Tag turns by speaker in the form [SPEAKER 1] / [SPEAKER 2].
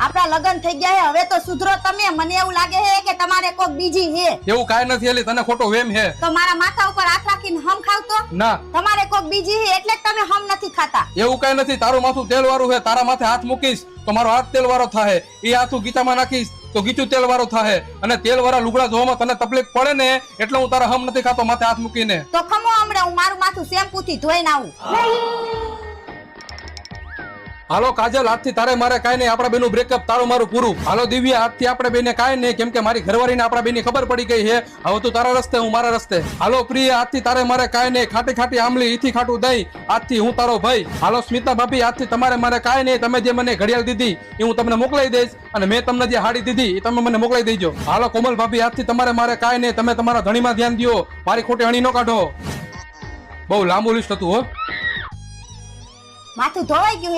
[SPEAKER 1] આપડા લગન થઈ ગયા હે, હવે તો સુધરો તમે. મને એવું લાગે હે કે તમારે કોક બીજી હે.
[SPEAKER 2] એવું કાંઈ નથી એલી, તને ખોટો વેમ હે.
[SPEAKER 1] તો મારા માથા ઉપર હાથ રાખીને હમ ખાવ તો?
[SPEAKER 2] ના,
[SPEAKER 1] તમારે કોક બીજી હે એટલે જ તમે હમ નથી ખાતા.
[SPEAKER 2] એવું કાંઈ નથી. તારું માથું તેલ વાળું હે, તારા માથે હાથ મૂકીશ તો મારો હાથ તેલ વાળો થાય. એ હાથું ગીતામાં નાખીશ તો ગીચું તેલ વાળો થાય. અને તેલ વાળા લુગડા ધોવામાં તને તકલીફ પડે ને એટલે હું તારા હમ નથી ખાતો માથે હાથ મૂકીને.
[SPEAKER 1] તો ખમો હમણાં હું મારું માથું શેમ્પુ થી ધોઈને આવું.
[SPEAKER 2] હાલો કાજલ, આજથી તારે મારે કાંઈ નહીં, આપણા બેનું બ્રેકઅપ, તારું મારું પૂરું. હાલો દિવ્યા, આજથી આપણે બેને કાંઈ નહીં, કેમ કે મારી ઘરવાળીને આપણા બેની ખબર પડી ગઈ છે. હવે તું તારા રસ્તે, હું મારા રસ્તે. હાલો પ્રિયા, આજથી તારે મારે કાંઈ નહીં, ખાટી ખાટી આમલી ઈથી ખાટું દહીં, આજથી હું તારો ભાઈ. હાલો સ્મિતા ભાભી, આજથી તમારે મારે કાંઈ નહીં, તમે જે મને ઘડિયાળ દીધી એ હું તમને મોકલાઈ દઈશ, અને મેં તમને જે હાડી દીધી એ તમે મને મોકલાઈ દેજો. હાલો કોમલ ભાભી, આજથી તમારે મારે કાંઈ નહીં, તમે તમારા ધણીમાં ધ્યાન દો, મારી ખોટી હણી ન કાઢો. બહુ લાંબુ લિસ્ટ હતું હો.
[SPEAKER 1] માથું ધોવાઈ ગયું.